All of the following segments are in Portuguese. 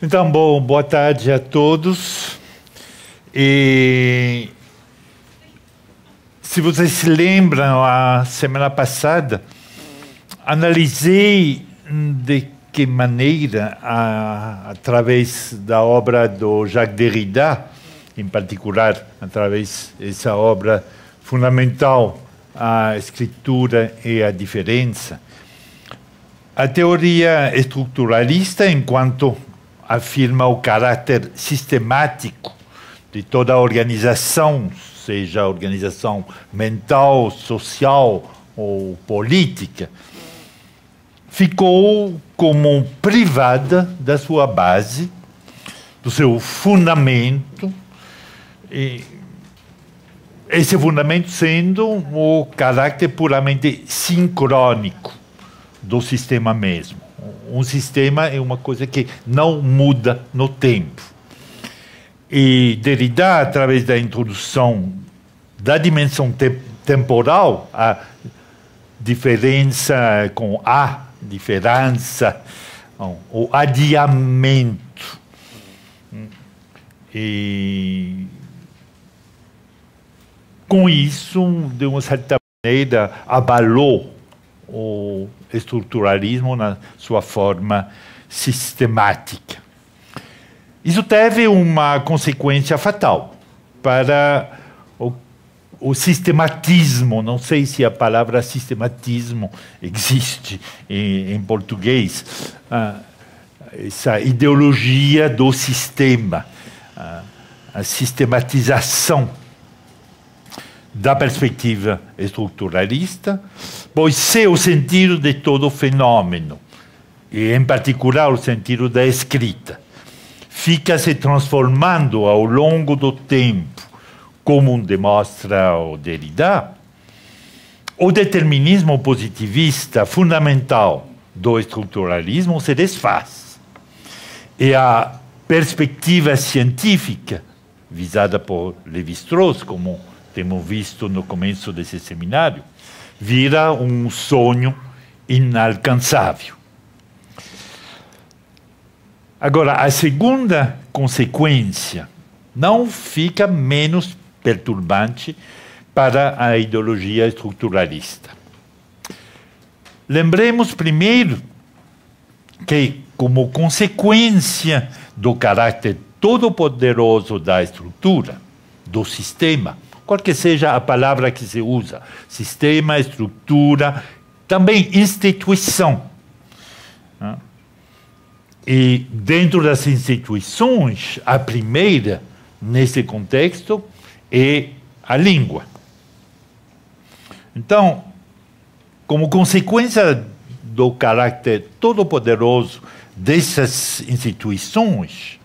Então, boa tarde a todos. E se vocês se lembram, a semana passada, analisei de que maneira, através da obra do Jacques Derrida, em particular, através dessa obra fundamental, a escritura e a diferença, a teoria estruturalista, enquanto afirma o caráter sistemático de toda a organização, seja a organização mental, social ou política, ficou como privada da sua base, do seu fundamento, e esse fundamento sendo o caráter puramente sincrônico do sistema mesmo. Um sistema é uma coisa que não muda no tempo. E Derrida, através da introdução da dimensão temporal, a diferença com a diferença, o adiamento, e com isso, de uma certa maneira, abalou o estruturalismo na sua forma sistemática. Isso teve uma consequência fatal para o sistematismo. Não sei se a palavra sistematismo existe em português. Essa ideologia do sistema, a sistematização da perspectiva estruturalista, pois se o sentido de todo fenômeno, e em particular o sentido da escrita, fica se transformando ao longo do tempo, como demonstra o Derrida, o determinismo positivista fundamental do estruturalismo se desfaz. E a perspectiva científica, visada por Lévi-Strauss, como temos visto no começo desse seminário, vira um sonho inalcançável. Agora, a segunda consequência não fica menos perturbante para a ideologia estruturalista. Lembremos primeiro que, como consequência do caráter todo-poderoso da estrutura, do sistema, qual que seja a palavra que se usa, sistema, estrutura, também instituição. E dentro das instituições, a primeira, nesse contexto, é a língua. Então, como consequência do caráter todo-poderoso dessas instituições,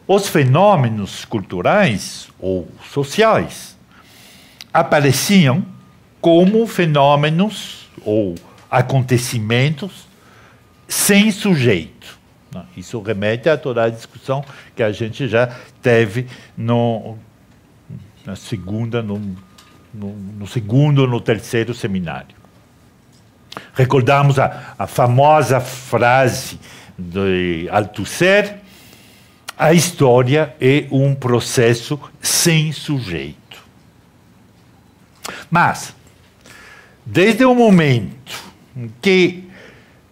os fenômenos culturais ou sociais apareciam como fenômenos ou acontecimentos sem sujeito. Isso remete a toda a discussão que a gente já teve no segundo, no terceiro seminário. Recordamos a famosa frase de Althusser: a história é um processo sem sujeito. Mas, desde o momento em que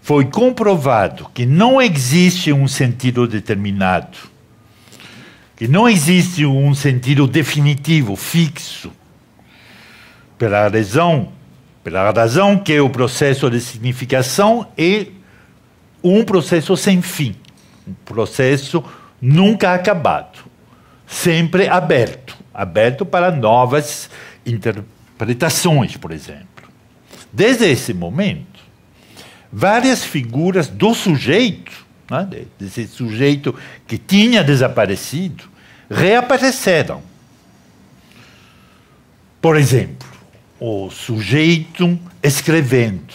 foi comprovado que não existe um sentido determinado, que não existe um sentido definitivo, fixo, pela razão que o processo de significação é um processo sem fim, um processo nunca acabado, sempre aberto para novas interpretações, por exemplo. Desde esse momento, várias figuras do sujeito, né, desse sujeito que tinha desaparecido, reapareceram. Por exemplo, o sujeito escrevendo.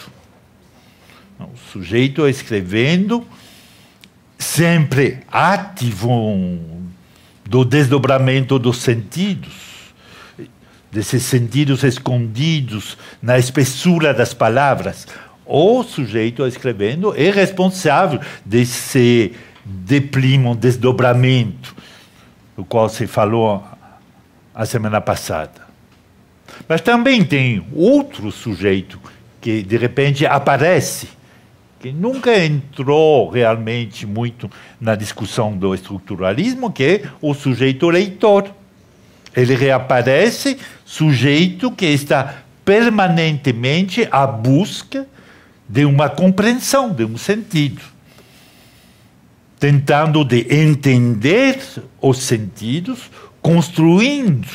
O sujeito escrevendo, sempre ativo do desdobramento dos sentidos, desses sentidos escondidos na espessura das palavras. O sujeito escrevendo é responsável desse deprime um desdobramento, do qual se falou a semana passada. Mas também tem outro sujeito que, de repente, aparece, que nunca entrou realmente muito na discussão do estruturalismo, que é o sujeito leitor. Ele reaparece, sujeito que está permanentemente à busca de uma compreensão, de um sentido, tentando de entender os sentidos, construindo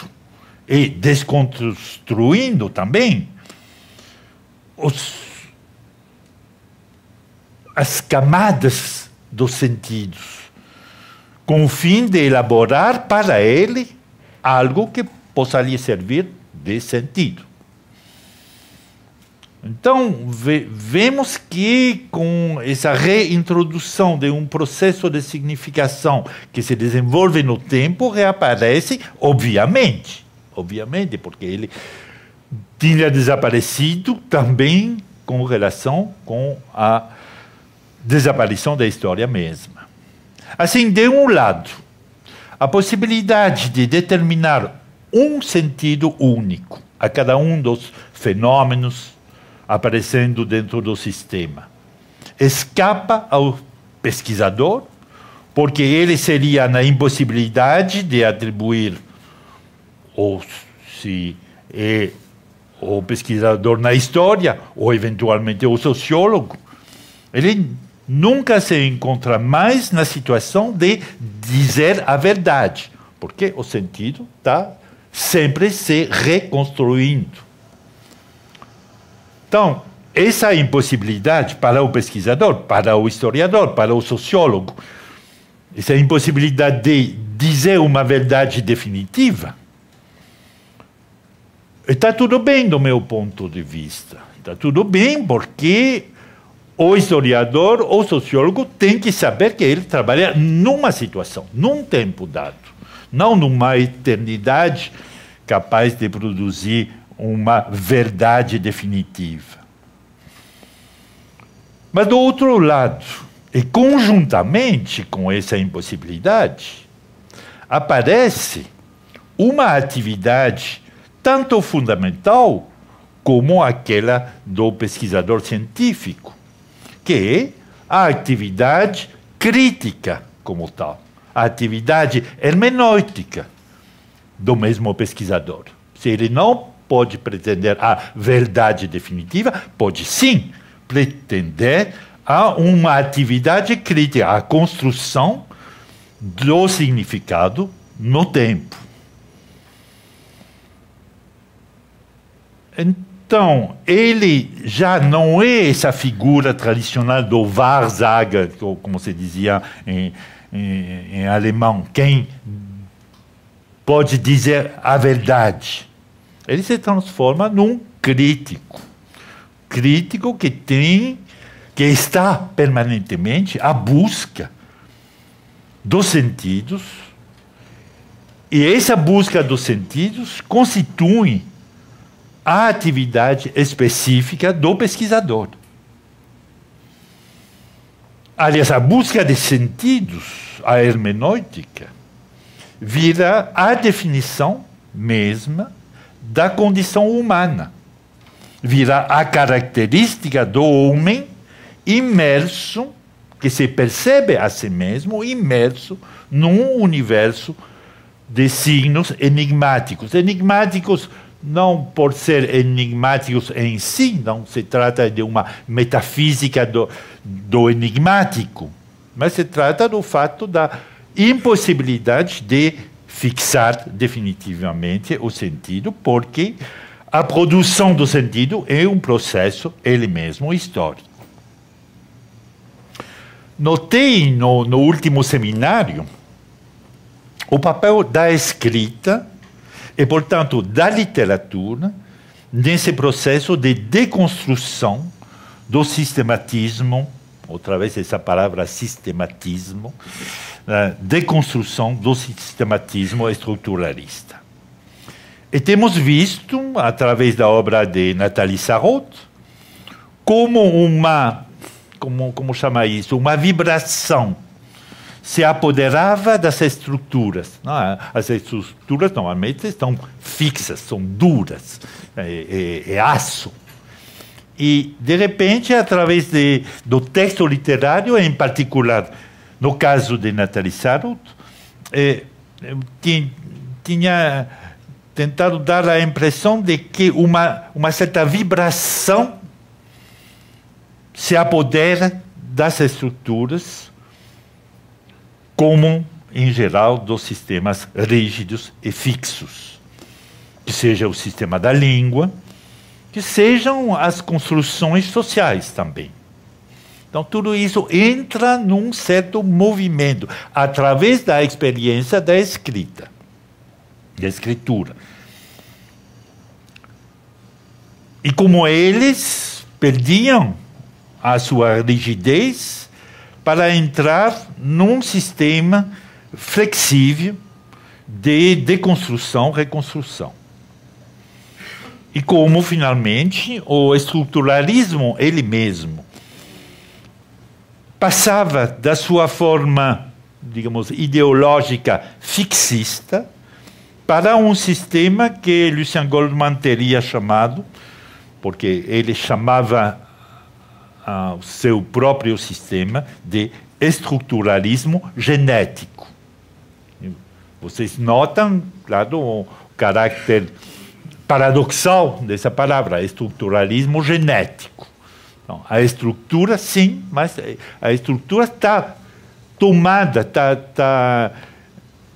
e desconstruindo também as camadas dos sentidos, com o fim de elaborar para ele algo que possa lhe servir de sentido. Então, vemos que com essa reintrodução de um processo de significação que se desenvolve no tempo, reaparece, obviamente, porque ele tinha desaparecido também com relação com a desaparição da história mesma. Assim, de um lado, a possibilidade de determinar um sentido único a cada um dos fenômenos aparecendo dentro do sistema escapa ao pesquisador, porque ele seria na impossibilidade de atribuir, ou se é o pesquisador na história, ou eventualmente o sociólogo, ele nunca se encontra mais na situação de dizer a verdade, porque o sentido está sempre se reconstruindo. Então, essa impossibilidade para o pesquisador, para o historiador, para o sociólogo, essa impossibilidade de dizer uma verdade definitiva, está tudo bem do meu ponto de vista. Está tudo bem porque o historiador, o sociólogo, tem que saber que ele trabalha numa situação, num tempo dado, não numa eternidade capaz de produzir uma verdade definitiva. Mas, do outro lado, e conjuntamente com essa impossibilidade, aparece uma atividade tanto fundamental como aquela do pesquisador científico, que é a atividade crítica como tal, a atividade hermenêutica do mesmo pesquisador. Se ele não pode pretender a verdade definitiva, pode sim pretender a uma atividade crítica, a construção do significado no tempo. Então, ele já não é essa figura tradicional do Wahrsager, como se dizia em alemão, quem pode dizer a verdade. Ele se transforma num crítico que está permanentemente à busca dos sentidos, e essa busca dos sentidos constitui a atividade específica do pesquisador. Aliás, a busca de sentidos, a hermenêutica, vira a definição mesma da condição humana. Vira a característica do homem imerso, que se percebe a si mesmo imerso num universo de signos enigmáticos. Enigmáticos não por ser enigmáticos em si, não se trata de uma metafísica do enigmático, mas se trata do fato da impossibilidade de fixar definitivamente o sentido, porque a produção do sentido é um processo, ele mesmo, histórico. Notei no último seminário o papel da escrita e, portanto, da literatura nesse processo de deconstrução do sistematismo, outra vez essa palavra sistematismo, deconstrução do sistematismo estruturalista. E temos visto, através da obra de Nathalie Sarraute, como uma, como chama isso, uma vibração se apoderava das estruturas. Não, as estruturas normalmente estão fixas, são duras, é aço. E, de repente, através do texto literário, em particular, no caso de Nathalie Sarraut, tinha tentado dar a impressão de que uma certa vibração se apodera das estruturas, como, em geral, dos sistemas rígidos e fixos, que seja o sistema da língua, que sejam as construções sociais também. Então, tudo isso entra num certo movimento, através da experiência da escrita, da escritura. E como eles perdiam a sua rigidez para entrar num sistema flexível de deconstrução, reconstrução. E como, finalmente, o estruturalismo, ele mesmo, passava da sua forma, digamos, ideológica fixista para um sistema que Lucien Goldman teria chamado, porque ele chamava o seu próprio sistema de estruturalismo genético. Vocês notam, claro, o caráter paradoxal dessa palavra, estruturalismo genético. Então, a estrutura, sim, mas a estrutura está tomada, está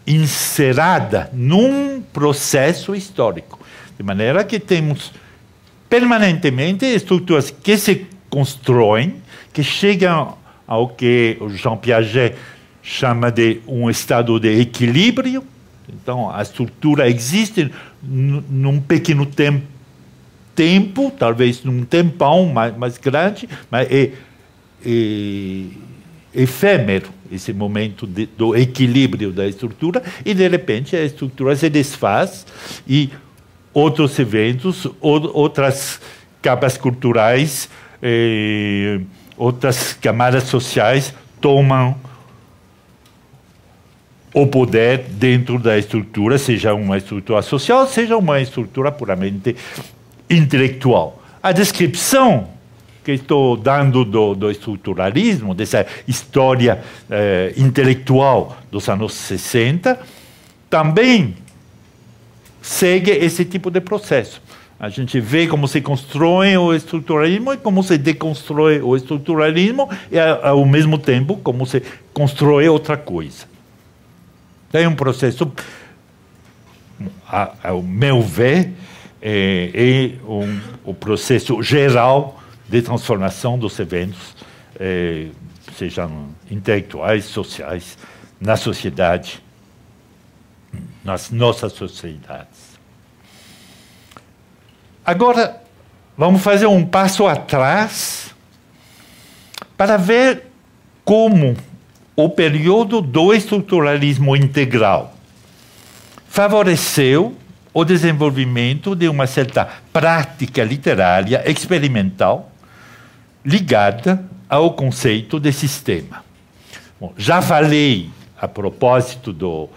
inserada num processo histórico. De maneira que temos permanentemente estruturas que se constroem, que chegam ao que o Jean Piaget chama de um estado de equilíbrio. Então, a estrutura existe num pequeno tempo, talvez num tempão mais grande, mas é efêmero esse momento do equilíbrio da estrutura, e, de repente, a estrutura se desfaz e outros eventos, outras capas culturais, outras camadas sociais tomam o poder dentro da estrutura, seja uma estrutura social, seja uma estrutura puramente intelectual. A descrição que estou dando do estruturalismo, dessa história intelectual dos anos 60, também segue esse tipo de processo. A gente vê como se constrói o estruturalismo e como se deconstrói o estruturalismo, e, ao mesmo tempo, como se constrói outra coisa. É um processo, ao meu ver, o processo geral de transformação dos eventos, sejam intelectuais, sociais, na sociedade, nas nossas sociedades. Agora, vamos fazer um passo atrás para ver como o período do estruturalismo integral favoreceu o desenvolvimento de uma certa prática literária experimental ligada ao conceito de sistema. Bom, já falei, a propósito do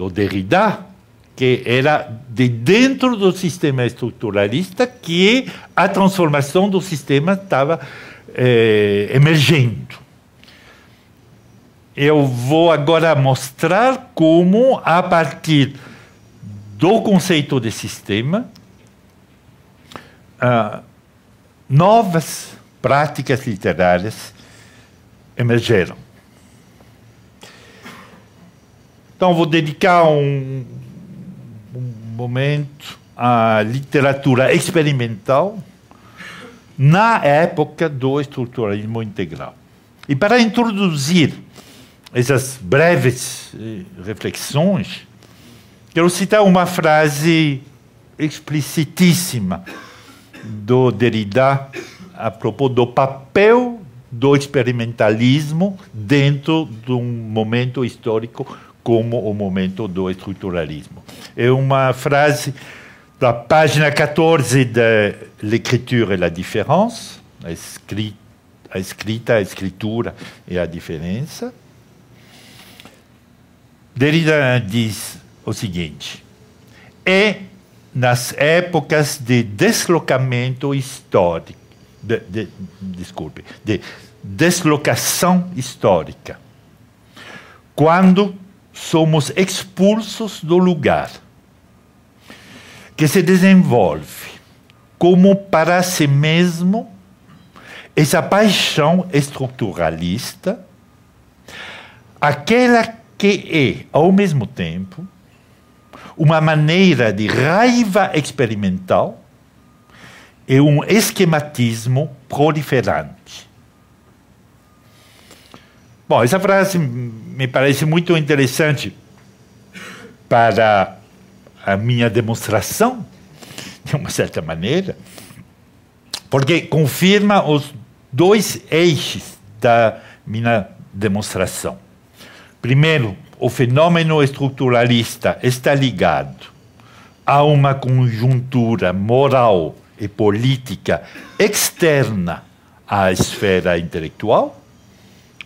Derrida, que era de dentro do sistema estruturalista que a transformação do sistema estava emergindo. Eu vou agora mostrar como, a partir do conceito de sistema, novas práticas literárias emergeram. Então, vou dedicar um momento à literatura experimental na época do estruturalismo integral. E para introduzir essas breves reflexões, quero citar uma frase explicitíssima do Derrida a propos do papel do experimentalismo dentro de um momento histórico como o momento do estruturalismo. É uma frase da página 14 de L'écriture et la différence, a escritura e a diferença. Derrida diz o seguinte: é nas épocas de deslocamento histórico, de deslocação histórica, quando somos expulsos do lugar, que se desenvolve como para si mesmo essa paixão estruturalista, aquela que é, ao mesmo tempo, uma maneira de raiva experimental e um esquematismo proliferante. Bom, essa frase me parece muito interessante para a minha demonstração, de uma certa maneira, porque confirma os dois eixos da minha demonstração. Primeiro, o fenômeno estruturalista está ligado a uma conjuntura moral e política externa à esfera intelectual,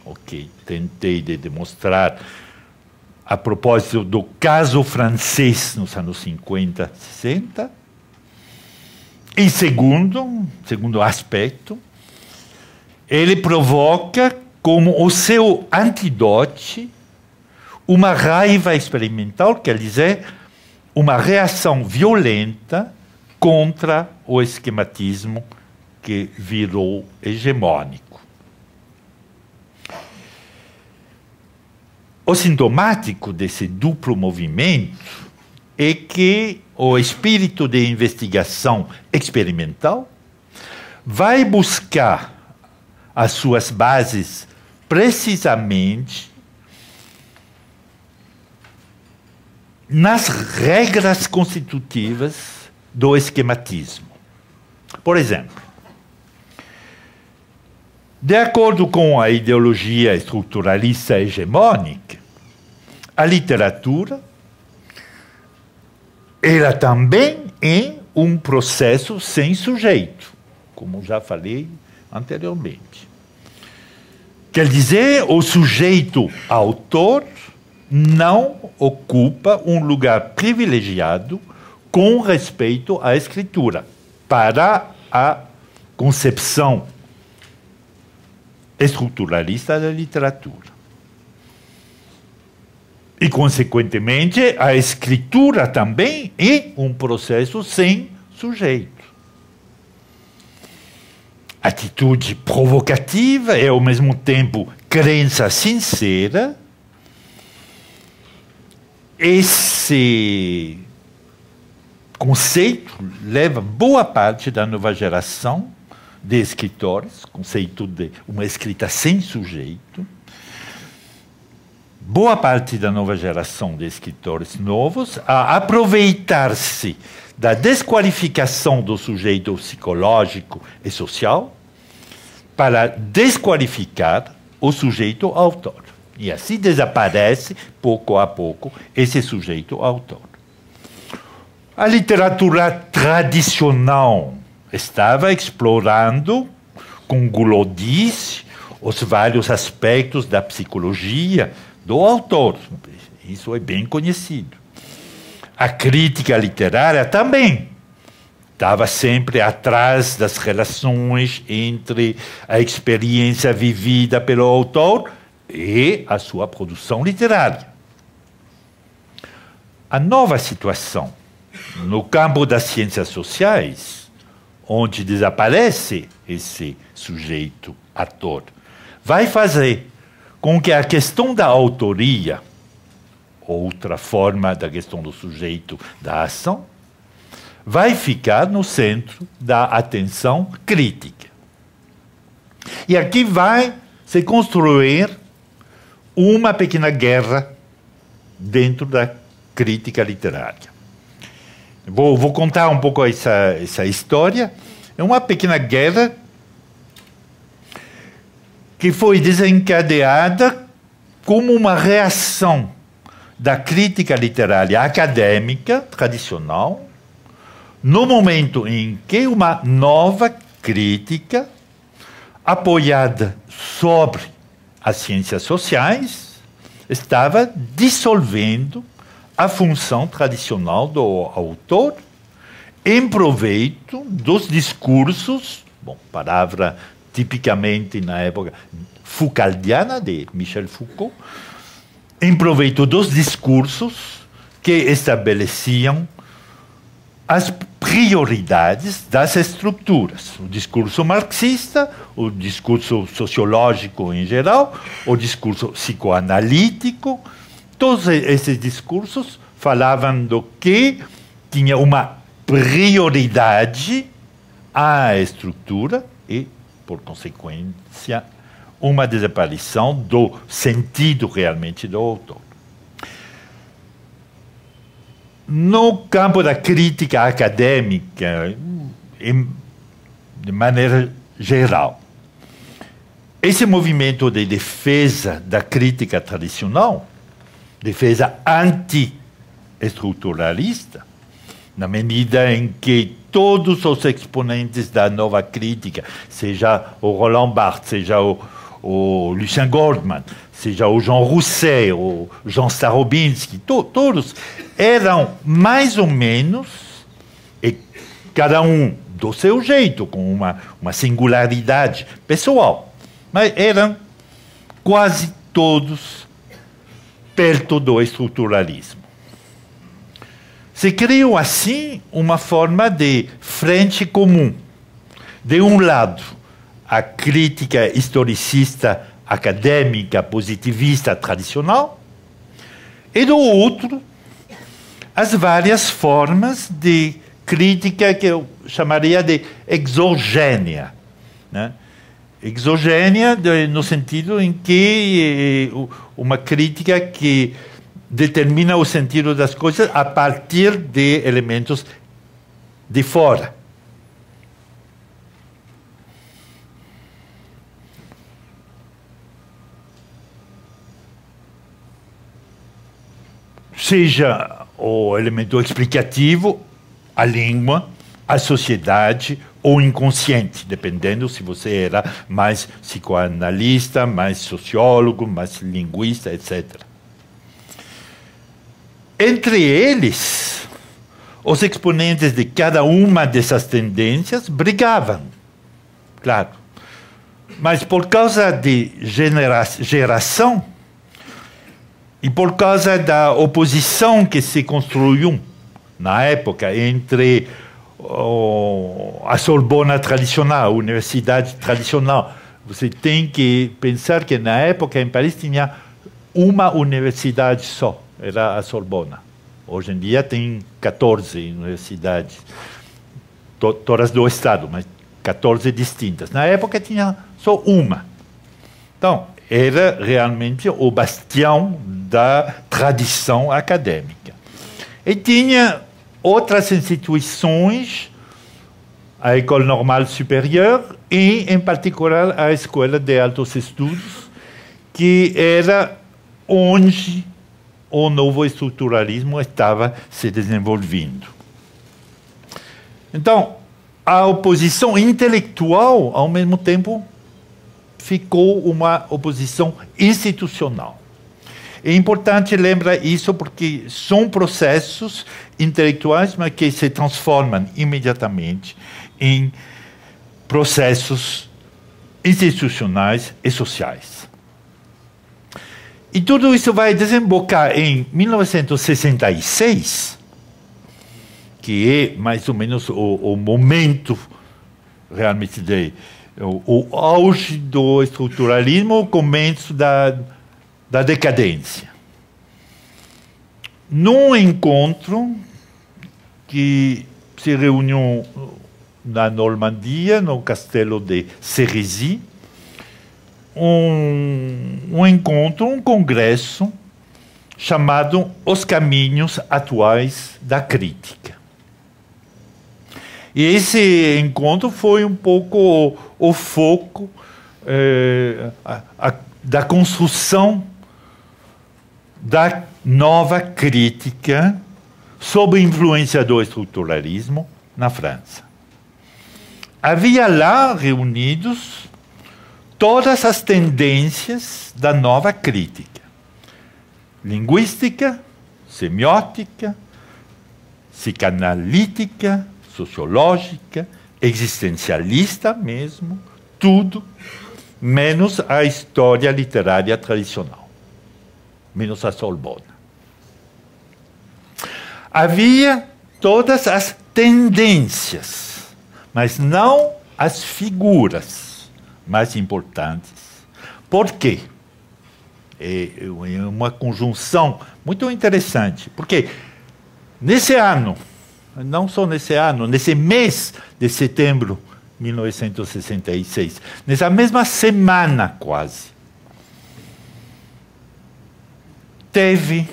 o que tentei de demonstrar a propósito do caso francês nos anos 50, 60. E segundo aspecto, ele provoca como o seu antídoto uma raiva experimental, quer dizer, uma reação violenta contra o esquematismo que virou hegemônico. O sintomático desse duplo movimento é que o espírito de investigação experimental vai buscar as suas bases precisamente nas regras constitutivas do esquematismo. Por exemplo, de acordo com a ideologia estruturalista hegemônica, a literatura ela também é um processo sem sujeito, como já falei anteriormente. Quer dizer, o sujeito autor não ocupa um lugar privilegiado com respeito à escritura, para a concepção estruturalista da literatura. E, consequentemente, a escritura também é um processo sem sujeito. Atitude provocativa e, ao mesmo tempo, crença sincera. Esse conceito leva boa parte da nova geração de escritores, conceito de uma escrita sem sujeito. Boa parte da nova geração de escritores novos a aproveitar-se da desqualificação do sujeito psicológico e social para desqualificar o sujeito autor. E assim desaparece, pouco a pouco, esse sujeito autor. A literatura tradicional estava explorando com gulodice os vários aspectos da psicologia do autor. Isso é bem conhecido. A crítica literária também estava sempre atrás das relações entre a experiência vivida pelo autor e a sua produção literária. A nova situação no campo das ciências sociais, onde desaparece esse sujeito ator, vai fazer com que a questão da autoria, outra forma da questão do sujeito da ação, vai ficar no centro da atenção crítica. E aqui vai se construir uma pequena guerra dentro da crítica literária. Vou contar um pouco essa história. É uma pequena guerra que foi desencadeada como uma reação da crítica literária acadêmica tradicional, no momento em que uma nova crítica, apoiada sobre as ciências sociais, estava dissolvendo a função tradicional do autor em proveito dos discursos, bom, palavra tipicamente na época Foucauldiana, de Michel Foucault, em proveito dos discursos que estabeleciam as prioridades das estruturas. O discurso marxista, o discurso sociológico em geral, o discurso psicoanalítico, todos esses discursos falavam do que tinha uma prioridade à estrutura e, por consequência, uma desaparição do sentido realmente do autor. No campo da crítica acadêmica, de maneira geral, esse movimento de defesa da crítica tradicional, defesa anti-estruturalista, na medida em que todos os exponentes da nova crítica, seja o Roland Barthes, seja o Lucien Goldman, seja o Jean Rousset, o Jean Starobinski, todos eram mais ou menos, e cada um do seu jeito, com uma singularidade pessoal, mas eram quase todos perto do estruturalismo. Se criou assim uma forma de frente comum. De um lado, a crítica historicista, acadêmica, positivista, tradicional, e do outro, as várias formas de crítica que eu chamaria de exogênia, né? Exogênia no sentido em que uma crítica que determina o sentido das coisas a partir de elementos de fora. Seja o elemento explicativo, a língua, a sociedade ou inconsciente, dependendo se você era mais psicoanalista, mais sociólogo, mais linguista, etc. Entre eles, os exponentes de cada uma dessas tendências brigavam, claro. Mas por causa de geração e por causa da oposição que se construiu na época entre a Sorbona tradicional, a universidade tradicional, você tem que pensar que na época em Paris tinha uma universidade só, era a Sorbona. Hoje em dia tem 14 universidades, todas do Estado, mas 14 distintas. Na época tinha só uma. Então, era realmente o bastião da tradição acadêmica. E tinha outras instituições, a École Normale Supérieure e, em particular, a Escola de Altos Estudos, que era onde o novo estruturalismo estava se desenvolvendo. Então, a oposição intelectual, ao mesmo tempo, ficou uma oposição institucional. É importante lembrar isso porque são processos intelectuais, mas que se transformam imediatamente em processos institucionais e sociais. E tudo isso vai desembocar em 1966, que é mais ou menos o momento realmente o auge do estruturalismo, o começo da decadência. Num encontro que se reuniu na Normandia, no castelo de Cerisy, um encontro, um congresso chamado Os Caminhos Atuais da Crítica. E esse encontro foi um pouco o foco da construção da nova crítica sob a influência do estruturalismo na França. Havia lá reunidos todas as tendências da nova crítica. linguística, semiótica, psicanalítica, sociológica, existencialista mesmo, tudo, menos a história literária tradicional, menos a Sorbona. Havia todas as tendências, mas não as figuras mais importantes. Por quê? É uma conjunção muito interessante, porque nesse ano, não só nesse ano, nesse mês de setembro de 1966, nessa mesma semana quase, teve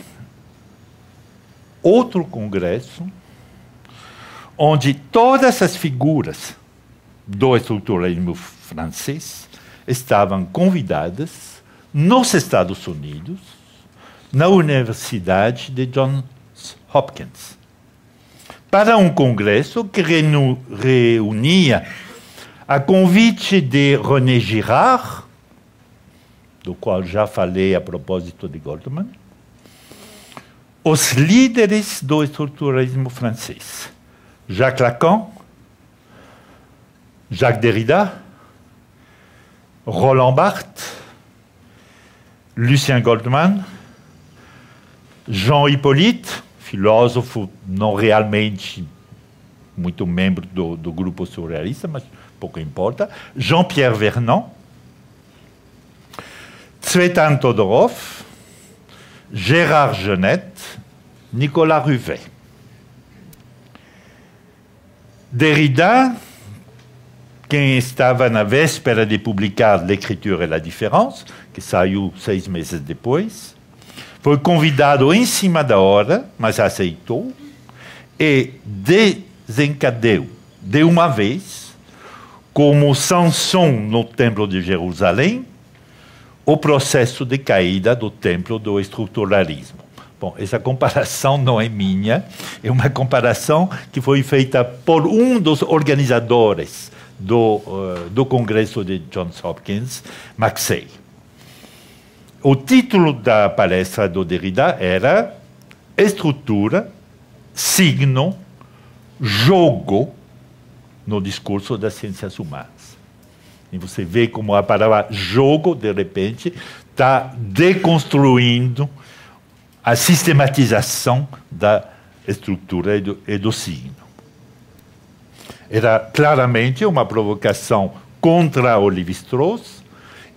outro congresso onde todas as figuras do estruturalismo francês estavam convidadas nos Estados Unidos, na Universidade de Johns Hopkins, para um congresso que reunia, a convite de René Girard, do qual já falei a propósito de Goldman, os líderes do estruturalismo francês. Jacques Lacan, Jacques Derrida, Roland Barthes, Lucien Goldman, Jean Hippolyte, filósofo não realmente muito membro do grupo surrealista, mas pouco importa, Jean-Pierre Vernant, Tsvetan Todorov, Gérard Genette, Nicolas Ruvet. Derrida, quem estava na véspera de publicar L'écriture et la différence, que saiu 6 meses depois, foi convidado em cima da hora, mas aceitou, e desencadeou de uma vez, como Samson no Templo de Jerusalém, o processo de caída do templo do estruturalismo. Bom, essa comparação não é minha, é uma comparação que foi feita por um dos organizadores do Congresso de Johns Hopkins, Maxey. O título da palestra do Derrida era Estrutura, Signo, Jogo no discurso das ciências humanas. E você vê como a palavra jogo, de repente, está deconstruindo a sistematização da estrutura e do signo. Era claramente uma provocação contra o Lévi-Strauss,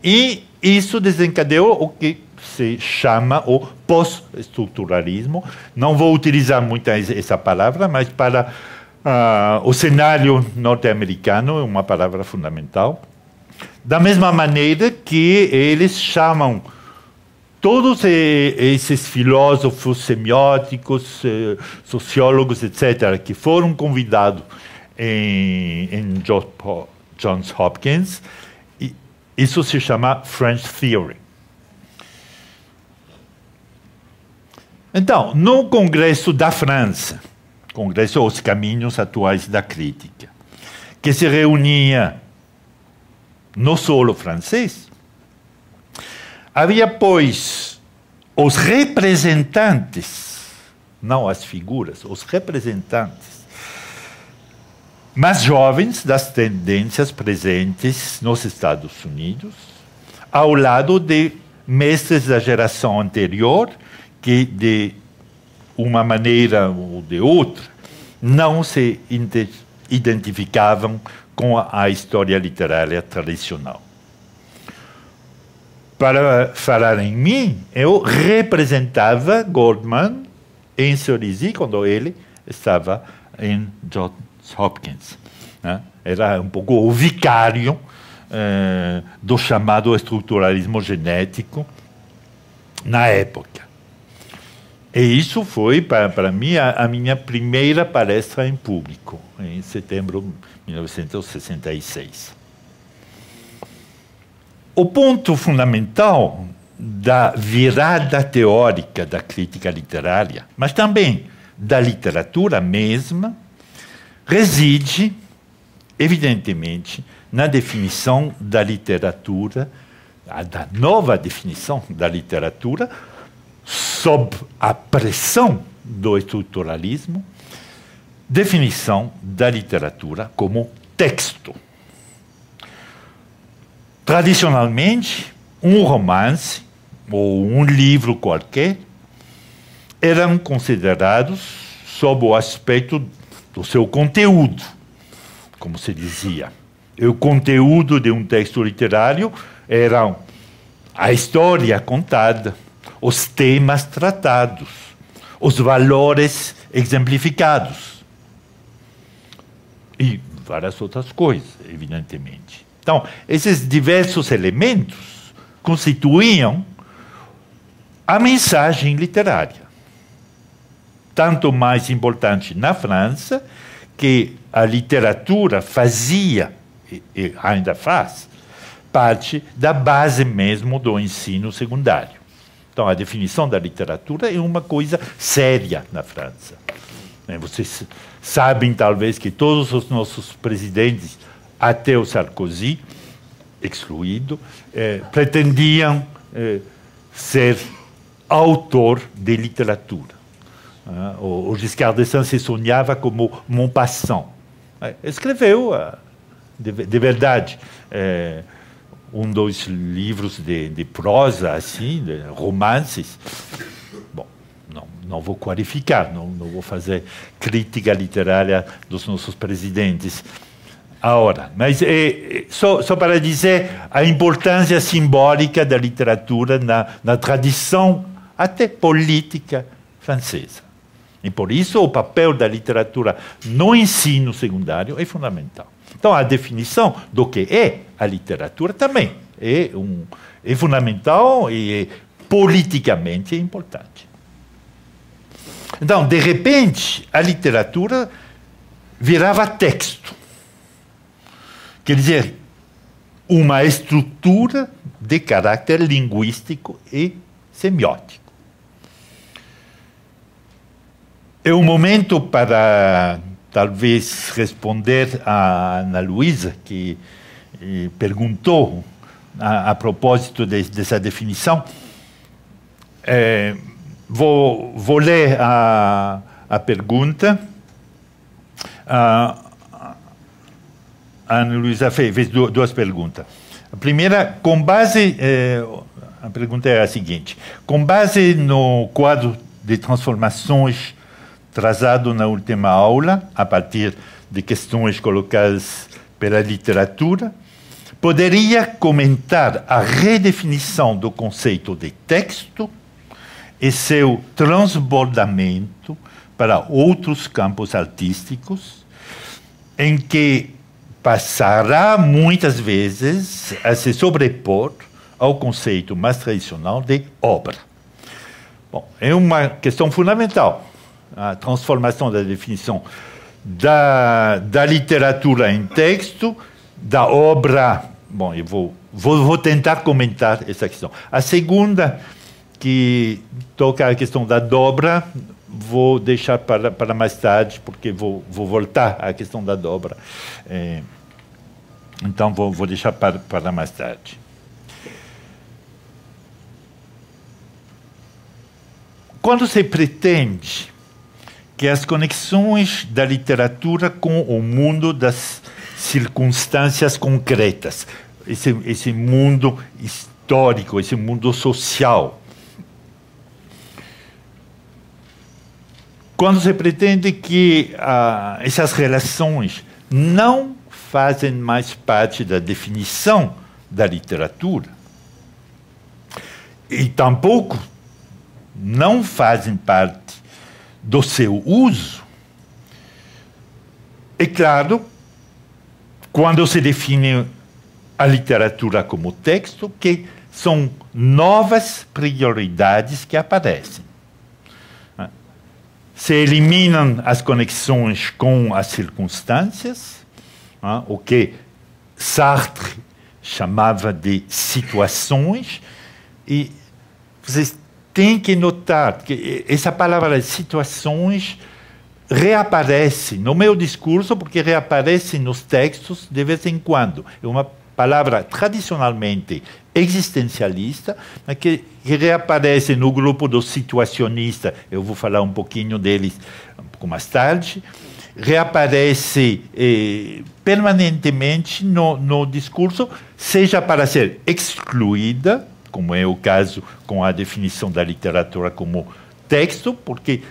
e isso desencadeou o que se chama o pós-estruturalismo. Não vou utilizar muito essa palavra, mas para o cenário norte-americano é uma palavra fundamental. Da mesma maneira que eles chamam todos esses filósofos semióticos, sociólogos, etc., que foram convidados em Johns Hopkins, isso se chama French Theory. Então, no Congresso da França, Congresso Os Caminhos Atuais da Crítica, que se reunia no solo francês, havia, pois, os representantes, não as figuras, os representantes mais jovens das tendências presentes nos Estados Unidos, ao lado de mestres da geração anterior, que, de uma maneira ou de outra, não se identificavam com a história literária tradicional. Para falar em mim, eu representava Goldman em Cerisy, quando ele estava em Johns Hopkins. Né? Era um pouco o vicário do chamado estruturalismo genético na época. E isso foi, para mim, a minha primeira palestra em público, em setembro de 1966. O ponto fundamental da virada teórica da crítica literária, mas também da literatura mesma, reside, evidentemente, na definição da literatura, da nova definição da literatura, sob a pressão do estruturalismo, definição da literatura como texto. Tradicionalmente, um romance ou um livro qualquer eram considerados sob o aspecto do seu conteúdo, como se dizia. E o conteúdo de um texto literário era a história contada, os temas tratados, os valores exemplificados e várias outras coisas, evidentemente. Então, esses diversos elementos constituíam a mensagem literária. Tanto mais importante na França, que a literatura fazia, e ainda faz, parte da base mesmo do ensino secundário. Então, a definição da literatura é uma coisa séria na França. Vocês sabem, talvez, que todos os nossos presidentes, até o Sarkozy, excluído, pretendiam ser autor de literatura. O Giscard d'Estaing se sonhava como Maupassant. Escreveu, de verdade, dois livros de prosa, assim, de romances. Bom, não vou qualificar, não vou fazer crítica literária dos nossos presidentes. Agora, mas só para dizer a importância simbólica da literatura na tradição até política francesa. E por isso o papel da literatura no ensino secundário é fundamental. Então a definição do que é a literatura também é fundamental e politicamente é importante. Então, de repente, a literatura virava texto. Quer dizer, uma estrutura de caráter linguístico e semiótico. É um momento para, talvez, responder a Ana Luísa, que perguntou a propósito dessa definição. Vou ler a pergunta. A Ana Luísa fez duas perguntas. A primeira, a pergunta é a seguinte: com base no quadro de transformações trazado na última aula, a partir de questões colocadas pela literatura, poderia comentar a redefinição do conceito de texto e seu transbordamento para outros campos artísticos, em que passará muitas vezes a se sobrepor ao conceito mais tradicional de obra. Bom, é uma questão fundamental, a transformação da definição da literatura em texto, da obra. Bom, eu vou tentar comentar essa questão. A segunda, que toca a questão da dobra, vou deixar para mais tarde, porque vou voltar à questão da dobra. Então, vou deixar para mais tarde. Quando se pretende que as conexões da literatura com o mundo das circunstâncias concretas, esse mundo histórico, esse mundo social, quando se pretende que essas relações não fazem mais parte da definição da literatura e tampouco não fazem parte do seu uso, é claro, quando se define a literatura como texto, que são novas prioridades que aparecem. Se eliminam as conexões com as circunstâncias, o que Sartre chamava de situações, e vocês têm que notar que essa palavra situações reaparece no meu discurso, porque reaparece nos textos de vez em quando. É uma palavra tradicionalmente existencialista, mas que reaparece no grupo dos situacionistas. Eu vou falar um pouquinho deles um pouco mais tarde. Reaparece permanentemente no discurso, seja para ser excluída, como é o caso com a definição da literatura como texto, porque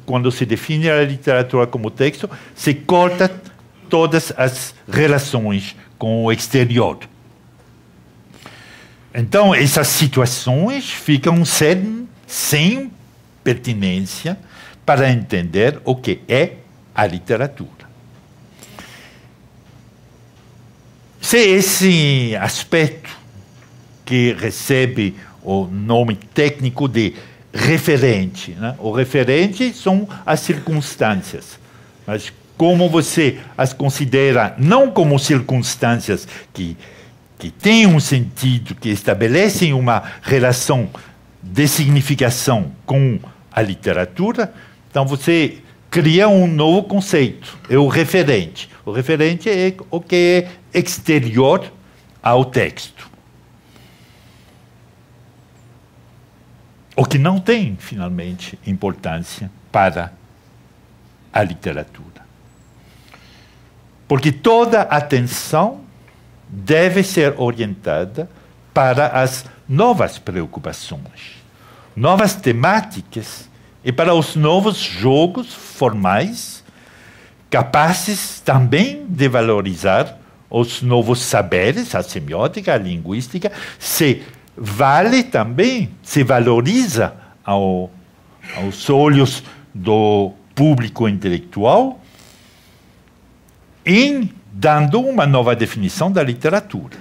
quando se define a literatura como texto, se corta todas as relações com o exterior. Então, essas situações ficam sem pertinência para entender o que é a literatura. Se esse aspecto que recebe o nome técnico de referente, né? O referente são as circunstâncias, mas como você as considera não como circunstâncias que têm um sentido, que estabelecem uma relação de significação com a literatura, então você cria um novo conceito, é o referente. O referente é o que é exterior ao texto. O que não tem, finalmente, importância para a literatura. Porque toda atenção deve ser orientada para as novas preocupações, novas temáticas e para os novos jogos formais, capazes também de valorizar os novos saberes, a semiótica, a linguística, se vale também, se valoriza aos olhos do público intelectual, em dando uma nova definição da literatura.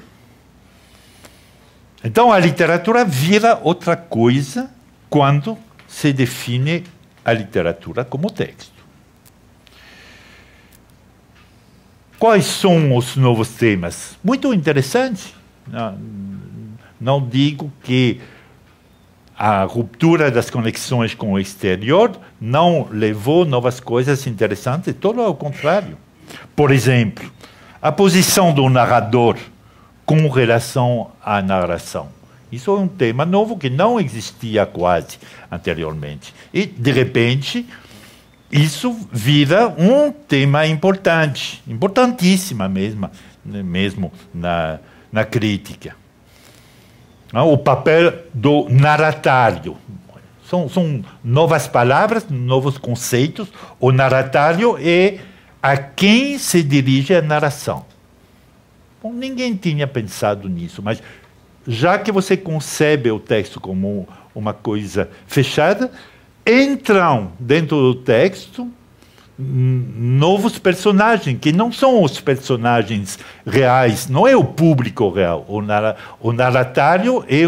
Então, a literatura vira outra coisa quando se define a literatura como texto. Quais são os novos temas? Muito interessante. Não digo que a ruptura das conexões com o exterior não levou novas coisas interessantes, todo ao contrário. Por exemplo, a posição do narrador com relação à narração. Isso é um tema novo que não existia quase anteriormente. E, de repente, isso vira um tema importante, importantíssimo mesmo na crítica. O papel do narratário. São novas palavras, novos conceitos. O narratário é a quem se dirige a narração. Bom, ninguém tinha pensado nisso, mas já que você concebe o texto como uma coisa fechada, entram dentro do texto novos personagens, que não são os personagens reais, não é o público real. O narratário é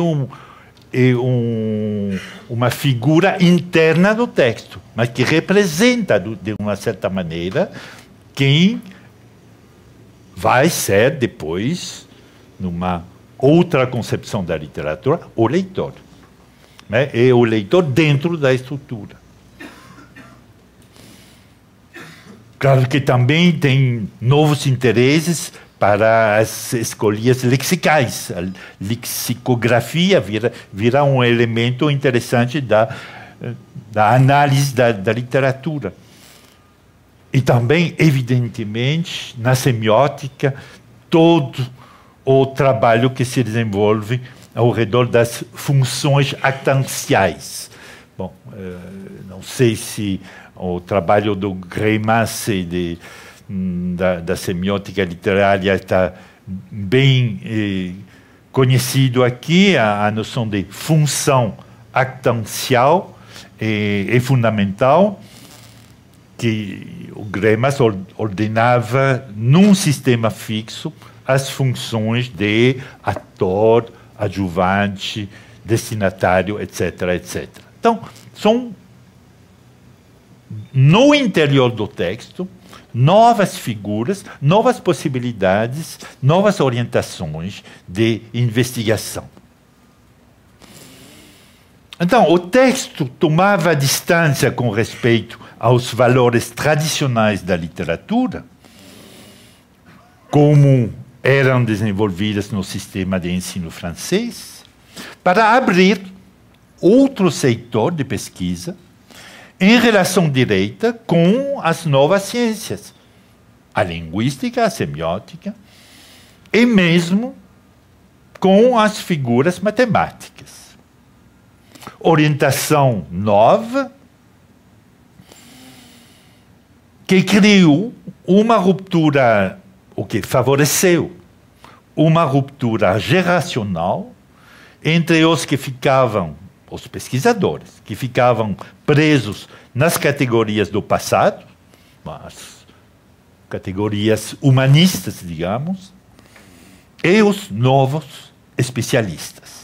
uma figura interna do texto, mas que representa, de uma certa maneira, quem vai ser depois, numa outra concepção da literatura, o leitor. Né? É o leitor dentro da estrutura. Claro que também tem novos interesses para as escolhas lexicais. A lexicografia vira um elemento interessante da análise da literatura. E também, evidentemente, na semiótica, todo o trabalho que se desenvolve ao redor das funções actanciais. Bom, não sei se o trabalho do Greimas da semiótica literária está bem conhecido aqui. A noção de função actancial é fundamental, que o Greimas ordenava num sistema fixo as funções de ator, adjuvante, destinatário, etc., etc. Então, são no interior do texto novas figuras, novas possibilidades, novas orientações de investigação. Então, o texto tomava distância com respeito aos valores tradicionais da literatura, como eram desenvolvidas no sistema de ensino francês para abrir outro setor de pesquisa em relação direta com as novas ciências, a linguística, a semiótica, e mesmo com as figuras matemáticas. Orientação nova que criou uma ruptura, o que favoreceu uma ruptura geracional entre os que ficavam, os pesquisadores, que ficavam presos nas categorias do passado, as categorias humanistas, digamos, e os novos especialistas.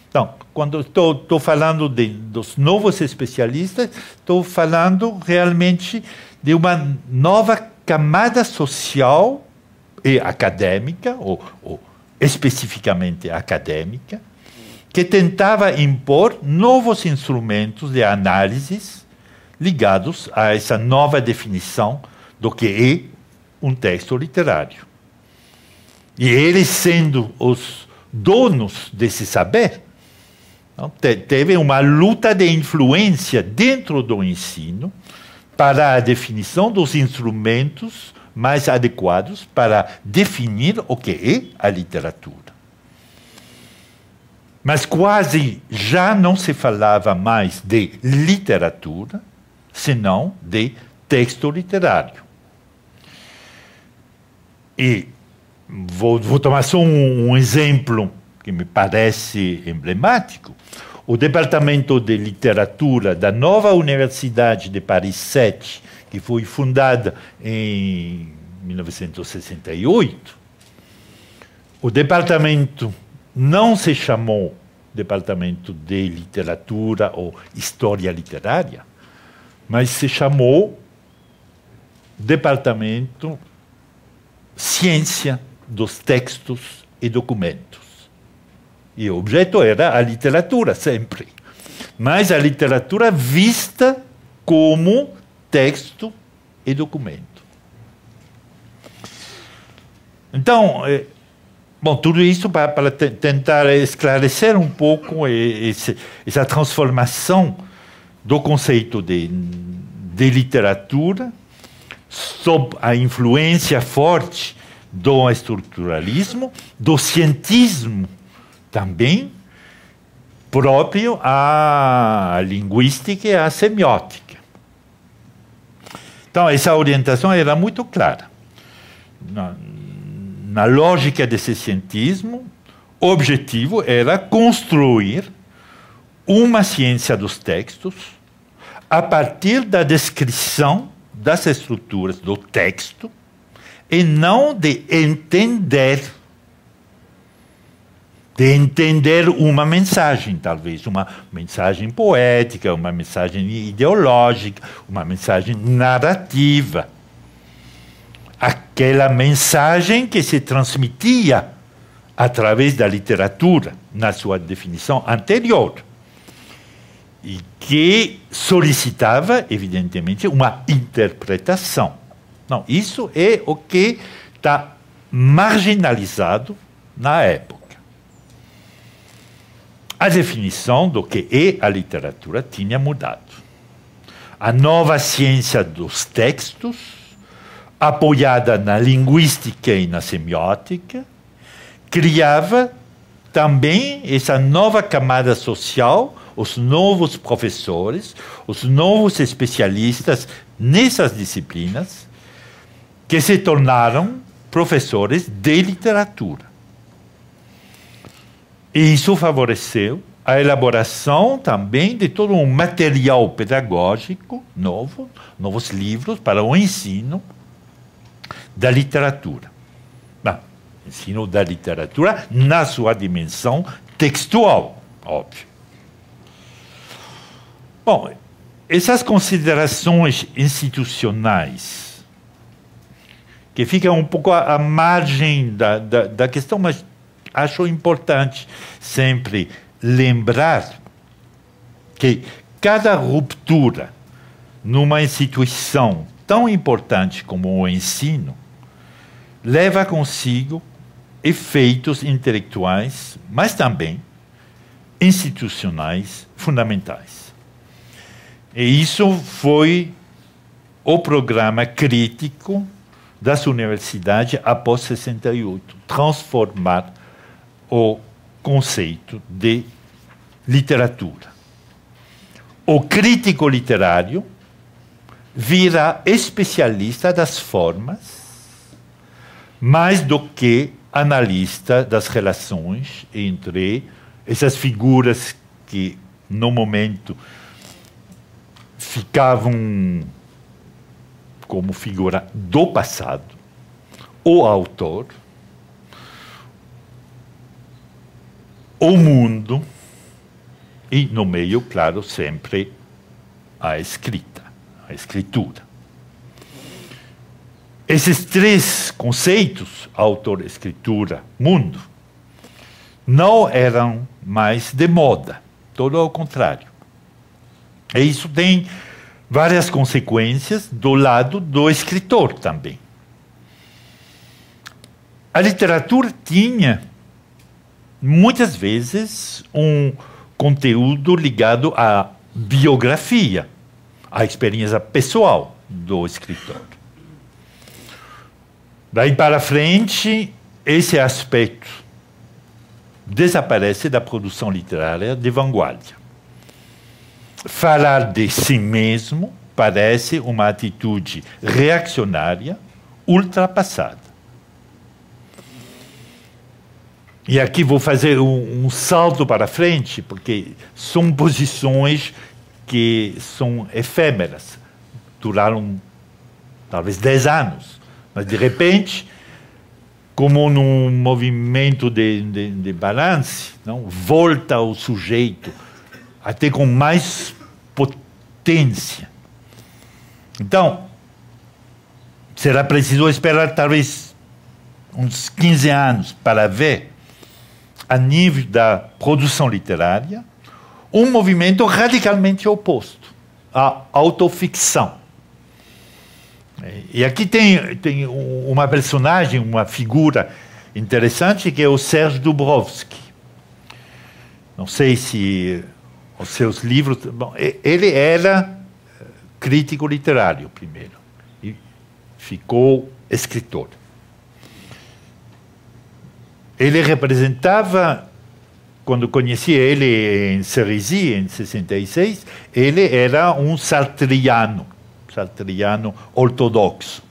Então, quando estou falando dos novos especialistas, estou falando realmente de uma nova camada social e acadêmica, ou especificamente acadêmica, que tentava impor novos instrumentos de análises ligados a essa nova definição do que é um texto literário. E eles, sendo os donos desse saber, teve uma luta de influência dentro do ensino para a definição dos instrumentos mais adequados para definir o que é a literatura. Mas quase já não se falava mais de literatura, senão de texto literário. E vou tomar só um exemplo que me parece emblemático. O Departamento de Literatura da nova Universidade de Paris 7, que foi fundada em 1968, o departamento não se chamou Departamento de Literatura ou História Literária, mas se chamou Departamento Ciência dos Textos e Documentos. E o objeto era a literatura, sempre. Mas a literatura vista como texto e documento. Então, tudo isso para tentar esclarecer um pouco essa transformação do conceito de literatura sob a influência forte do estruturalismo, do cientismo também, próprio à linguística e à semiótica. Então, essa orientação era muito clara. Na lógica desse cientismo, o objetivo era construir uma ciência dos textos a partir da descrição das estruturas do texto e não de entender uma mensagem, talvez, uma mensagem poética, uma mensagem ideológica, uma mensagem narrativa. Aquela mensagem que se transmitia através da literatura, na sua definição anterior, e que solicitava, evidentemente, uma interpretação. Não, isso é o que está marginalizado na época. A definição do que é a literatura tinha mudado. A nova ciência dos textos, apoiada na linguística e na semiótica, criava também essa nova camada social, os novos professores, os novos especialistas nessas disciplinas, que se tornaram professores de literatura. E isso favoreceu a elaboração também de todo um material pedagógico novo, novos livros para o ensino da literatura. Ensino da literatura na sua dimensão textual, óbvio. Bom, essas considerações institucionais, que ficam um pouco à margem da questão, mas acho importante sempre lembrar que cada ruptura numa instituição tão importante como o ensino leva consigo efeitos intelectuais, mas também institucionais fundamentais. E isso foi o programa crítico das universidades após 68, transformar o conceito de literatura. O crítico literário vira especialista das formas, mais do que analista das relações entre essas figuras que, no momento, ficavam como figura do passado, o autor, o mundo e, no meio, claro, sempre a escrita, a escritura. Esses três conceitos, autor, escritura, mundo, não eram mais de moda, todo ao contrário. E isso tem várias consequências do lado do escritor também. A literatura tinha, muitas vezes, um conteúdo ligado à biografia, à experiência pessoal do escritor. Daí para frente, esse aspecto desaparece da produção literária de vanguarda. Falar de si mesmo parece uma atitude reacionária, ultrapassada. E aqui vou fazer um salto para frente, porque são posições que são efêmeras, duraram talvez 10 anos, mas de repente, como num movimento de balance, não, volta o sujeito até com mais potência. Então, será preciso esperar talvez uns 15 anos para ver, a nível da produção literária, um movimento radicalmente oposto, a autoficção. E aqui tem uma personagem, uma figura interessante, que é o Serge Dubrovsky. Não sei se os seus livros... Bom, ele era crítico literário primeiro, e ficou escritor. Ele representava, quando conheci ele em Cerisy, em 66, ele era um sartriano ortodoxo.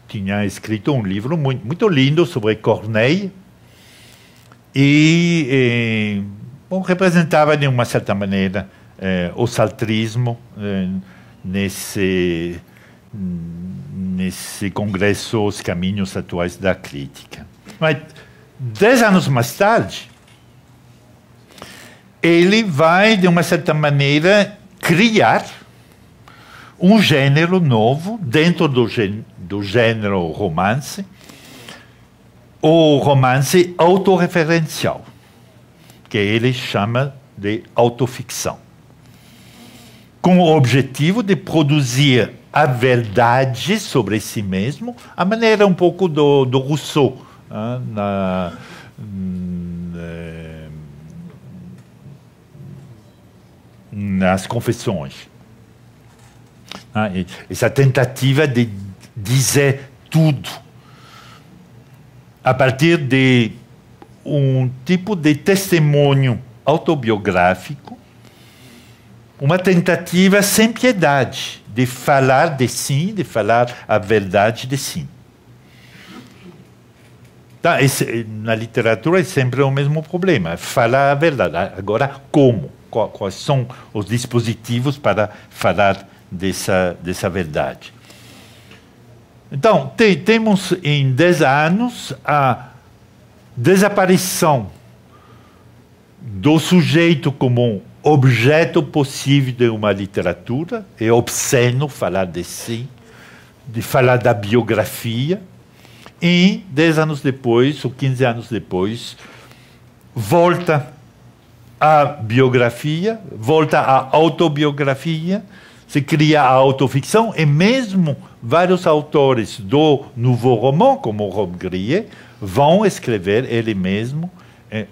Tinha escrito um livro muito lindo sobre Corneille e bom, representava, de uma certa maneira, o sartrismo nesse congresso Os Caminhos Atuais da Crítica. Mas 10 anos mais tarde, ele vai, de uma certa maneira, criar um gênero novo dentro do gênero romance, o romance autorreferencial, que ele chama de autoficção, com o objetivo de produzir a verdade sobre si mesmo, a maneira um pouco do Rousseau, nas Confissões. Essa tentativa de dizer tudo a partir de um tipo de testemunho autobiográfico, uma tentativa sem piedade de falar de si, de falar a verdade de si. Tá, na literatura é sempre o mesmo problema, falar a verdade. Agora, como? Quais são os dispositivos para falar dessa verdade? Então, temos em 10 anos a desaparição do sujeito como objeto possível de uma literatura. É obsceno falar de si, de falar da biografia. E 10 anos depois, ou 15 anos depois, volta a biografia, volta a autobiografia, se cria a autoficção, e mesmo vários autores do Nouveau Roman, como Robbe Grillet, vão escrever ele mesmo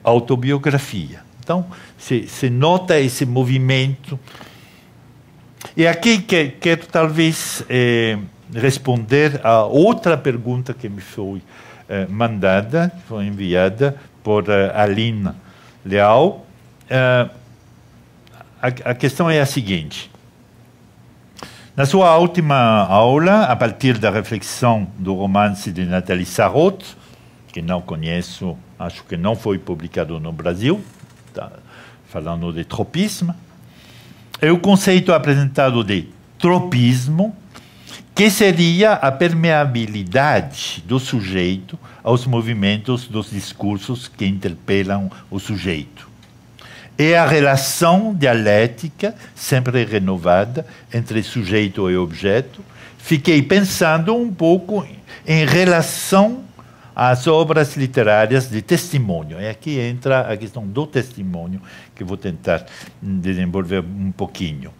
autobiografia. Então, se nota esse movimento. E aqui quero talvez responder a outra pergunta que me foi mandada, foi enviada por Aline Leal. A questão é a seguinte. Na sua última aula, a partir da reflexão do romance de Nathalie Sarraute, que não conheço, acho que não foi publicado no Brasil, tá falando de tropismo, é o conceito apresentado de tropismo, que seria a permeabilidade do sujeito aos movimentos dos discursos que interpelam o sujeito. É a relação dialética, sempre renovada, entre sujeito e objeto. Fiquei pensando um pouco em relação às obras literárias de testemunho. E aqui entra a questão do testemunho, que vou tentar desenvolver um pouquinho.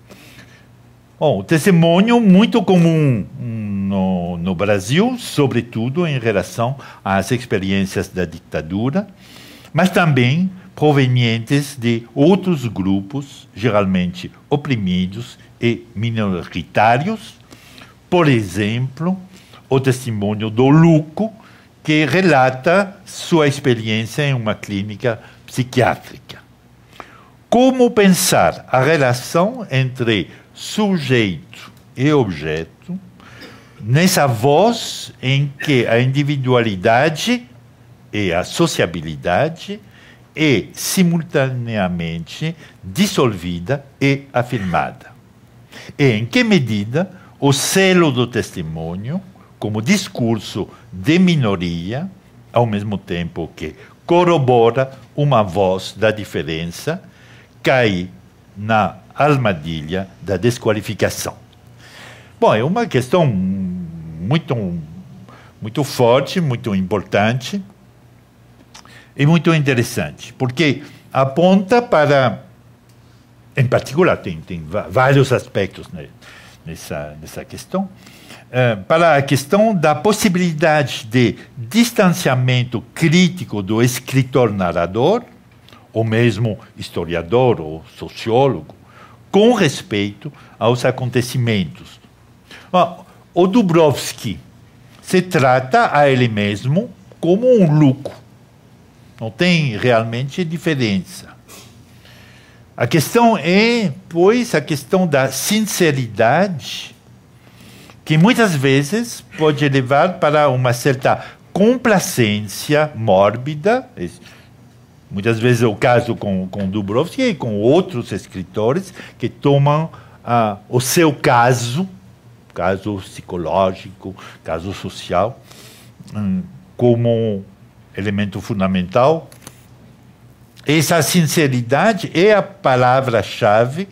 Bom, o testemunho muito comum no Brasil, sobretudo em relação às experiências da ditadura, mas também provenientes de outros grupos, geralmente oprimidos e minoritários. Por exemplo, o testemunho do Luco, que relata sua experiência em uma clínica psiquiátrica. Como pensar a relação entre sujeito e objeto nessa voz em que a individualidade e a sociabilidade é simultaneamente dissolvida e afirmada? E em que medida o selo do testemunho, como discurso de minoria, ao mesmo tempo que corrobora uma voz da diferença, cai na armadilha da desqualificação? Bom, é uma questão muito forte, muito importante e muito interessante, porque aponta para, em particular, tem vários aspectos nessa questão, para a questão da possibilidade de distanciamento crítico do escritor-narrador, ou mesmo historiador ou sociólogo, com respeito aos acontecimentos. O Dubrovsky se trata a ele mesmo como um Luco. Não tem realmente diferença. A questão é, pois, a questão da sinceridade, que muitas vezes pode levar para uma certa complacência mórbida. Muitas vezes é o caso com Dubrovsky e com outros escritores que tomam o seu caso psicológico, caso social, como elemento fundamental. Essa sinceridade é a palavra-chave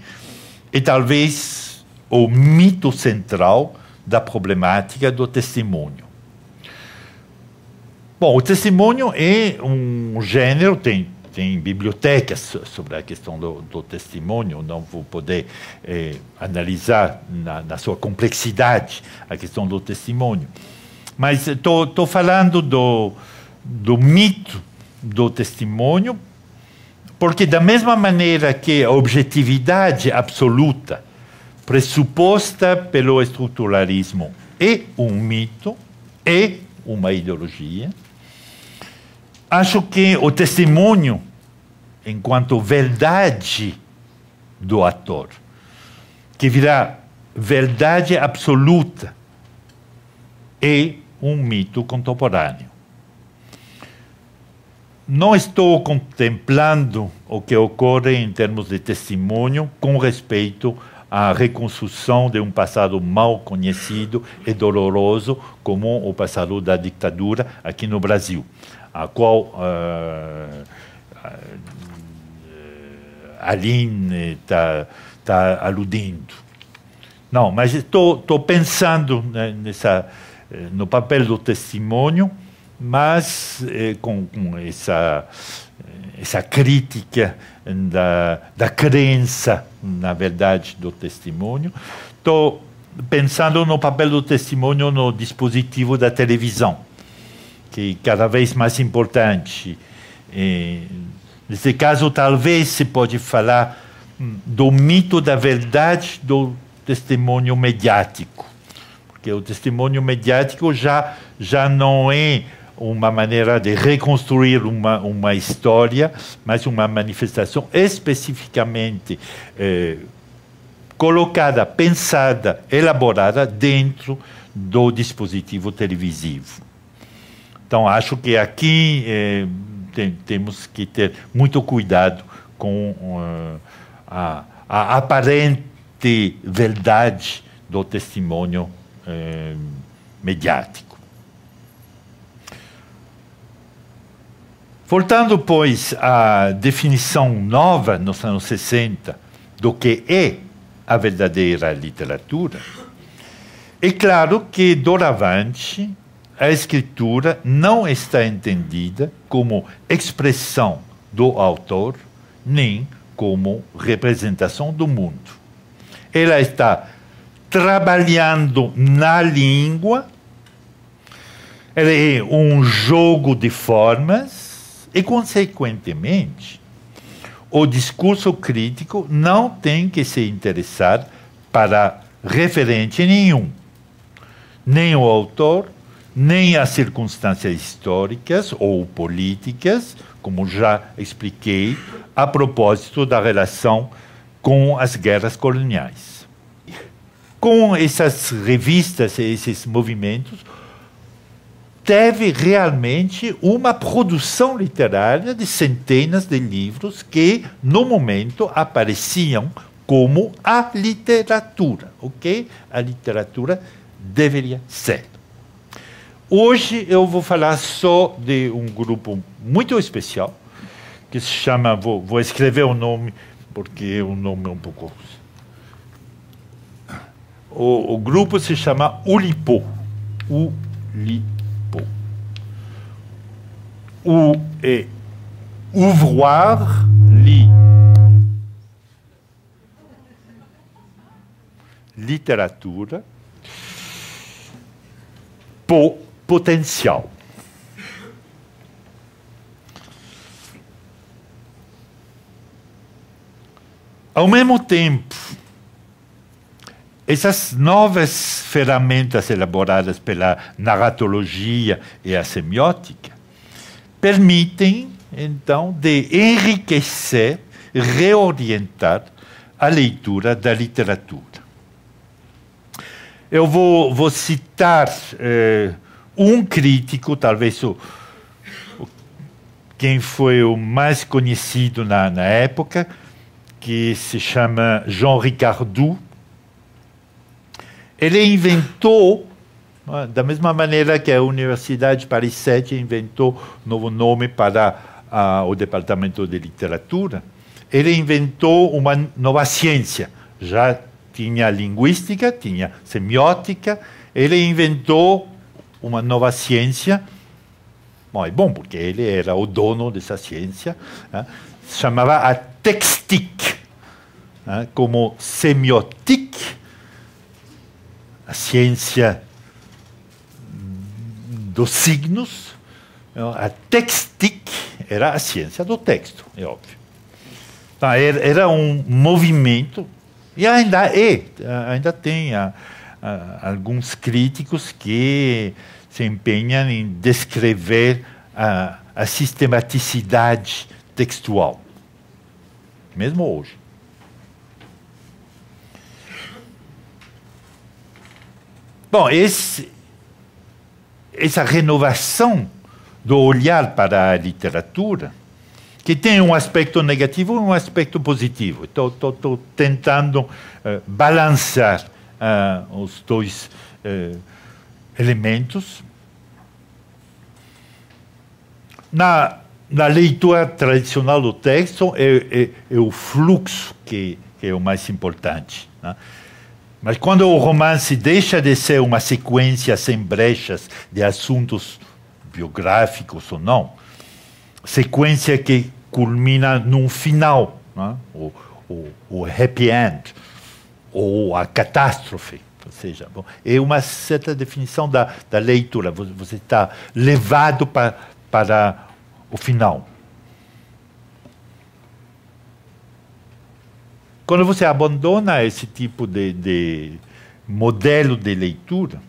e talvez o mito central da problemática do testemunho. Bom, o testemunho é um gênero, tem bibliotecas sobre a questão do testemunho, não vou poder analisar na sua complexidade a questão do testemunho. Mas estou falando do mito do testemunho, porque da mesma maneira que a objetividade absoluta pressuposta pelo estruturalismo é um mito, é uma ideologia, acho que o testemunho, enquanto verdade do ator, que virá verdade absoluta, é um mito contemporâneo. Não estou contemplando o que ocorre em termos de testemunho com respeito à reconstrução de um passado mal conhecido e doloroso, como o passado da ditadura aqui no Brasil, a qual Aline está aludindo. Não, mas estou pensando no papel do testemunho, mas com essa crítica da crença na verdade do testemunho, estou pensando no papel do testemunho no dispositivo da televisão, que é cada vez mais importante. Nesse caso, talvez se pode falar do mito da verdade do testemunho mediático, porque o testemunho mediático já não é uma maneira de reconstruir uma história, mas uma manifestação especificamente colocada, pensada, elaborada dentro do dispositivo televisivo. Então, acho que aqui temos que ter muito cuidado com a aparente verdade do testemunho mediático. Voltando, pois, à definição nova, nos anos 60, do que é a verdadeira literatura, é claro que, doravante, a escritura não está entendida como expressão do autor, nem como representação do mundo. Ela está trabalhando na língua, ela é um jogo de formas e, consequentemente, o discurso crítico não tem que se interessar para referente nenhum, nem o autor, nem as circunstâncias históricas ou políticas, como já expliquei, a propósito da relação com as guerras coloniais. Com essas revistas e esses movimentos, teve realmente uma produção literária de centenas de livros que, no momento, apareciam como a literatura, o que a literatura deveria ser. Hoje eu vou falar só de um grupo muito especial, que se chama, vou escrever o nome, porque o nome é um pouco... O grupo se chama Oulipo. Oulipo. O é ouvroir, literatura, potencial. Ao mesmo tempo, essas novas ferramentas elaboradas pela narratologia e a semiótica permitem, então, de enriquecer, reorientar a leitura da literatura. Eu vou citar um crítico, talvez quem foi o mais conhecido na época, que se chama Jean Ricardou. Ele inventou, da mesma maneira que a Universidade de Paris 7 inventou um novo nome para o Departamento de Literatura, ele inventou uma nova ciência. Já tinha linguística, tinha semiótica, ele inventou uma nova ciência. Bom, é bom, porque ele era o dono dessa ciência, né? Se chamava a textique, né? Como semiotique, a ciência dos signos, a textique era a ciência do texto, é óbvio. Então, era um movimento, e ainda tem alguns críticos que se empenham em descrever a sistematicidade textual, mesmo hoje. Bom, essa renovação do olhar para a literatura, que tem um aspecto negativo e um aspecto positivo. Estou tentando balançar os dois elementos. Na leitura tradicional do texto, é o fluxo que é o mais importante, né? Mas quando o romance deixa de ser uma sequência sem brechas de assuntos biográficos ou não, sequência que culmina num final, né? o happy end, ou a catástrofe. Ou seja, bom, é uma certa definição da leitura. Você está levado para o final. Quando você abandona esse tipo de modelo de leitura,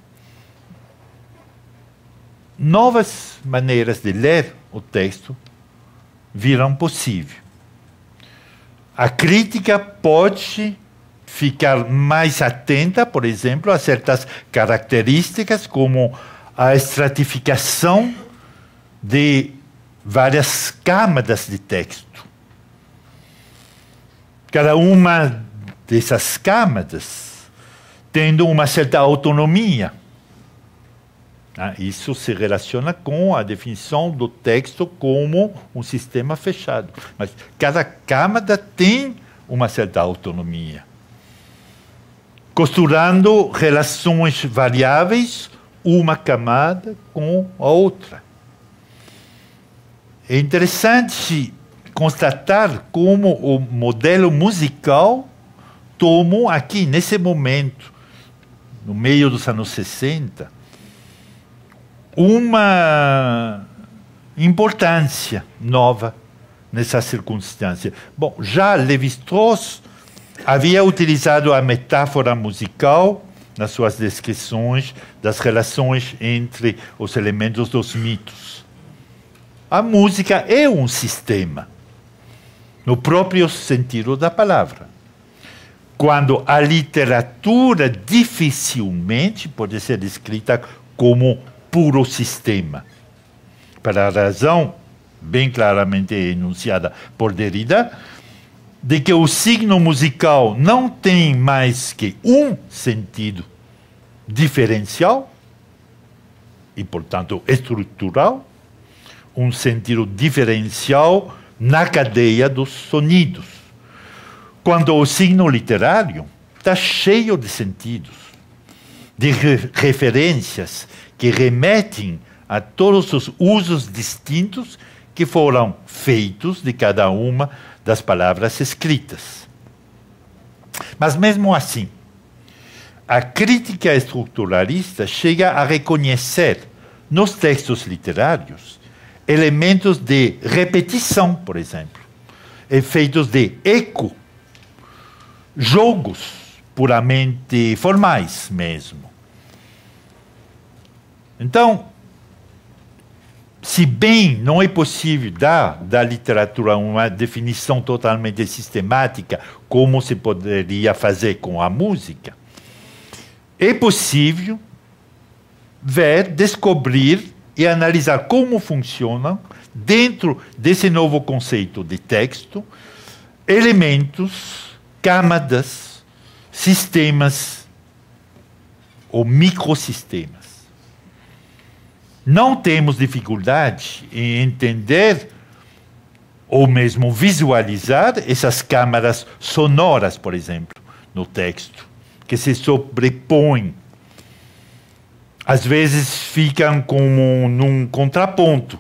novas maneiras de ler o texto viram possível. A crítica pode ficar mais atenta, por exemplo, a certas características, como a estratificação de várias camadas de texto. Cada uma dessas camadas tendo uma certa autonomia. Isso se relaciona com a definição do texto como um sistema fechado. Mas cada camada tem uma certa autonomia, costurando relações variáveis, uma camada com a outra. É interessante constatar como o modelo musical tomou aqui, nesse momento, no meio dos anos 60, uma importância nova nessa circunstância. Bom, já Lévi-Strauss havia utilizado a metáfora musical nas suas descrições das relações entre os elementos dos mitos. A música é um sistema, no próprio sentido da palavra. Quando a literatura dificilmente pode ser descrita como puro sistema. Para a razão bem claramente enunciada por Derrida, de que o signo musical não tem mais que um sentido diferencial e, portanto, estrutural, um sentido diferencial na cadeia dos sonidos. Quando o signo literário está cheio de sentidos, de referências que remetem a todos os usos distintos que foram feitos de cada uma das palavras escritas. Mas mesmo assim, a crítica estruturalista chega a reconhecer nos textos literários elementos de repetição, por exemplo, efeitos de eco, jogos puramente formais mesmo. Então, se bem não é possível dar da literatura uma definição totalmente sistemática, como se poderia fazer com a música, é possível ver, descobrir e analisar como funcionam, dentro desse novo conceito de texto, elementos, camadas, sistemas ou microsistemas. Não temos dificuldade em entender ou mesmo visualizar essas câmaras sonoras, por exemplo, no texto, que se sobrepõem. Às vezes ficam como num contraponto,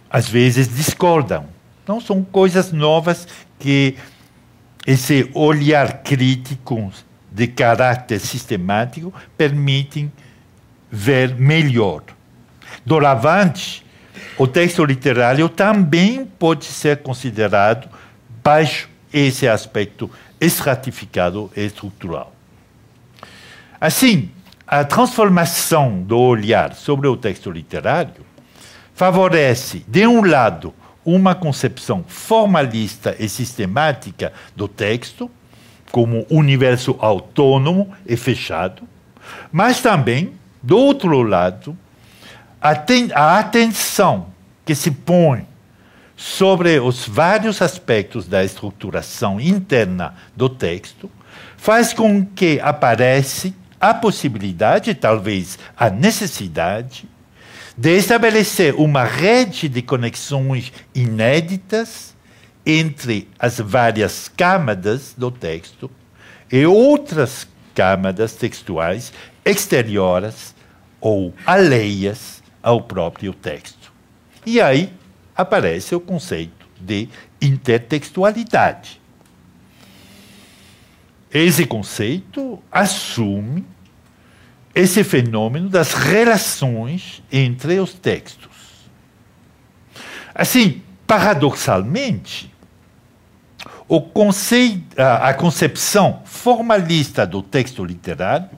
às vezes discordam. Então, são coisas novas que esse olhar crítico de caráter sistemático permitem ver melhor. Doravante, o texto literário também pode ser considerado baixo esse aspecto estratificado e estrutural. Assim, a transformação do olhar sobre o texto literário favorece, de um lado, uma concepção formalista e sistemática do texto, como universo autônomo e fechado, mas também, do outro lado, a atenção que se põe sobre os vários aspectos da estruturação interna do texto faz com que apareça a possibilidade, talvez a necessidade, de estabelecer uma rede de conexões inéditas entre as várias camadas do texto e outras camadas textuais exteriores ou alheias ao próprio texto. E aí aparece o conceito de intertextualidade. esse conceito assume esse fenômeno das relações entre os textos. Assim, paradoxalmente, a concepção formalista do texto literário,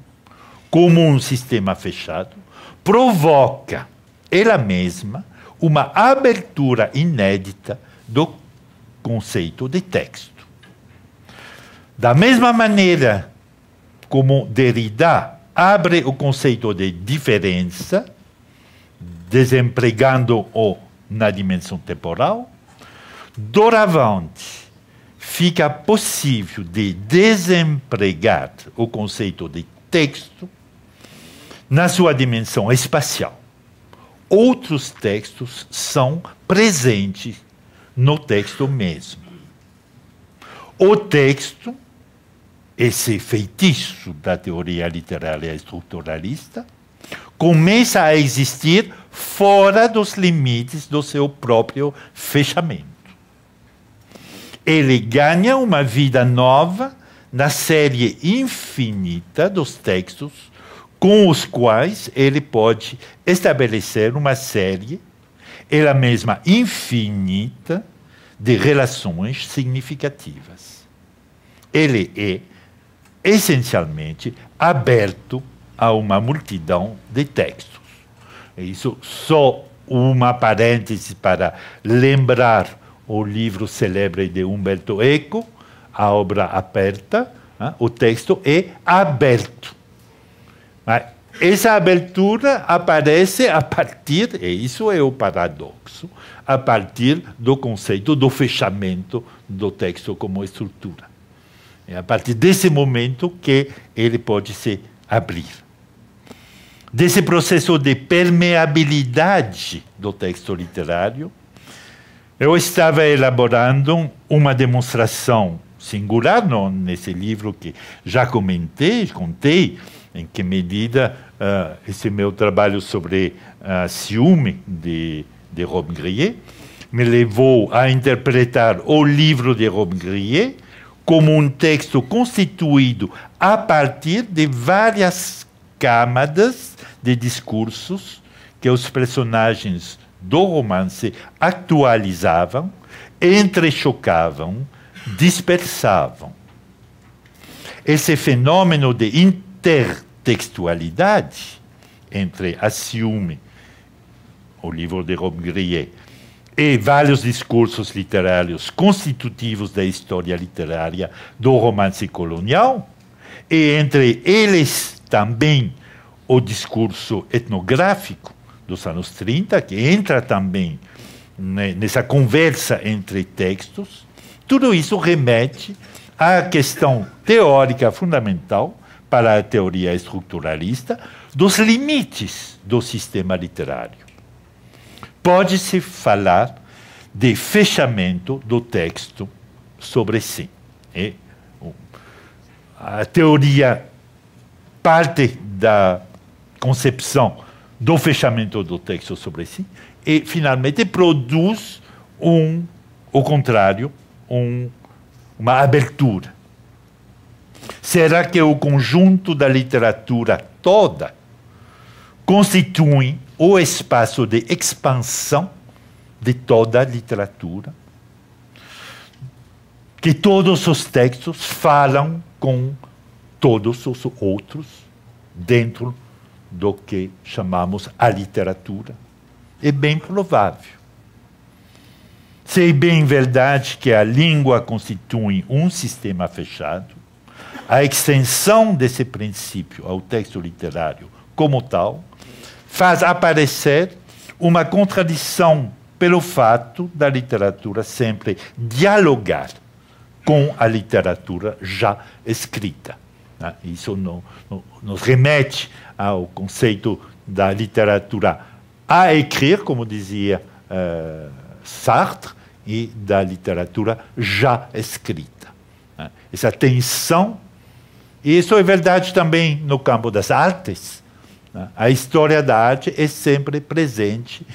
como um sistema fechado, provoca ela mesma uma abertura inédita do conceito de texto. Da mesma maneira como Derrida abre o conceito de diferença, desempregando-o na dimensão temporal, doravante fica possível de desempregar o conceito de texto na sua dimensão espacial. Outros textos são presentes no texto mesmo. O texto, esse feitiço da teoria literária estruturalista, começa a existir fora dos limites do seu próprio fechamento. Ele ganha uma vida nova na série infinita dos textos com os quais ele pode estabelecer uma série, ela mesma infinita, de relações significativas. Ele é, essencialmente, aberto a uma multidão de textos. Isso só uma parêntese para lembrar o livro célebre de Umberto Eco, a obra aperta, o texto é aberto. Mas essa abertura aparece a partir, e isso é o paradoxo, a partir do conceito do fechamento do texto como estrutura. É a partir desse momento que ele pode se abrir. Desse processo de permeabilidade do texto literário, eu estava elaborando uma demonstração singular nesse livro que já contei em que medida esse meu trabalho sobre ciúme de Robbe-Grillet me levou a interpretar o livro de Robbe-Grillet como um texto constituído a partir de várias camadas de discursos que os personagens do romance atualizavam, entrechocavam, dispersavam. Esse fenômeno de intertextualidade entre a ciúme, o livro de Robbe-Grillet, e vários discursos literários constitutivos da história literária do romance colonial, e entre eles também o discurso etnográfico dos anos 30, que entra também nessa conversa entre textos, tudo isso remete à questão teórica fundamental para a teoria estruturalista dos limites do sistema literário. Pode-se falar de fechamento do texto sobre si. A teoria parte da concepção do fechamento do texto sobre si e, finalmente, produz o contrário, uma abertura. Será que o conjunto da literatura toda constitui o espaço de expansão de toda a literatura? Que todos os textos falam com todos os outros dentro do que chamamos a literatura? É bem provável. Se é bem verdade que a língua constitui um sistema fechado, a extensão desse princípio ao texto literário como tal faz aparecer uma contradição pelo fato da literatura sempre dialogar com a literatura já escrita. Isso nos remete ao conceito da literatura a écrire, como dizia Sartre, e da literatura já escrita. Essa tensão, e isso é verdade também no campo das artes. A história da arte é sempre presente